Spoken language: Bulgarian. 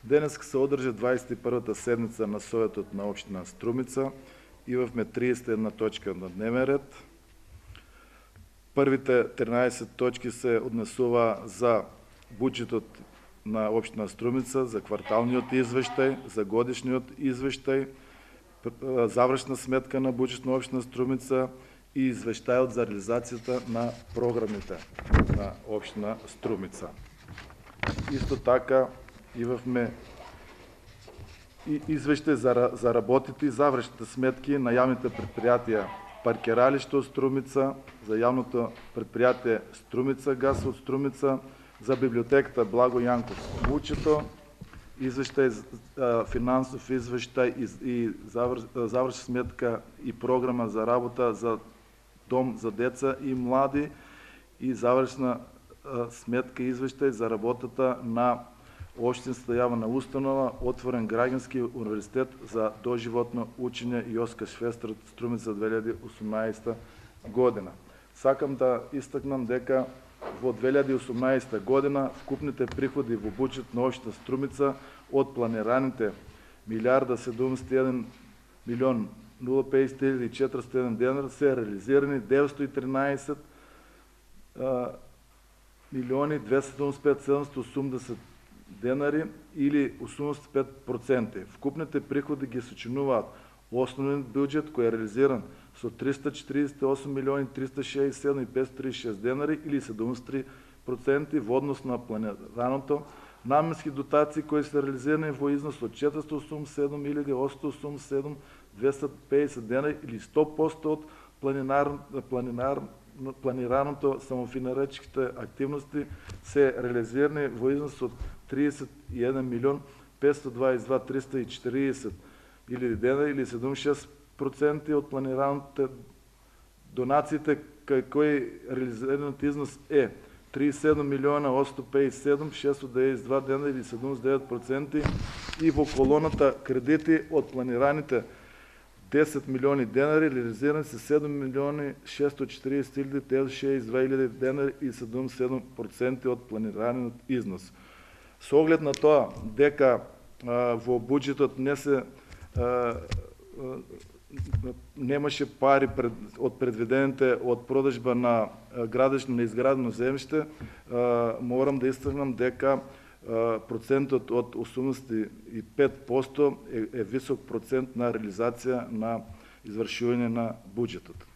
Денес се одржа 21-та седмица на Советот на општина Струмица. Имавме 31 точка на дневен ред. Првите 13 точки се однесува за буџетот на општина Струмица, за кварталниот извештај, за годишниот извештај, завршна сметка на буџет на општина Струмица и извештајот за реализацијата на програмите на општина Струмица. Исто така имавме и извештај за работите и завршните сметки на јавните предпријатија Паркиралиште од Струмица, за јавното предпријатие Струмица газ од Струмица, за библиотеката Благо Јанков Вучето, извештај, финансов извештај и завршна сметка и програма за работа за дом за деца и млади и завршна сметка и извештај за работата на општинската јавна установа Отворен граѓански универзитет за доживотно учење Јоска Швестер Струмица 2018 година. Сакам да истакнам дека во 2018 година вкупните приходи во буџет на општина Струмица од планираните 1.071 милион 050.401 денари се реализирани 913 милиони 275.780 денари или 85%. Вкупните приходи ги сочинуваат основниот буџет кој е реализиран со 348 милиони 367.536 денари или 73% во однос на планираното, наменски дотации кои се реализирани во износ од 487.887.250 денари или 100% од планираното самофинансирачките активности се реализирани во износ од 31 милион 522.340 или денари или 76% од планираните донациите кај кои реализираниот износ е 37 милиона 857.692 денари или 79% и во колоната кредити од планираните 10 милиони денари реализирани се 7 милиони 640.962 денари и 77% од планираниот износ. Со оглед на тоа дека во буџетот немаше пари од предвидените од продажба на градишно неизградено земјиште, морам да истакнам дека процентот од 85% е висок процент на реализација на извршување на буџетот.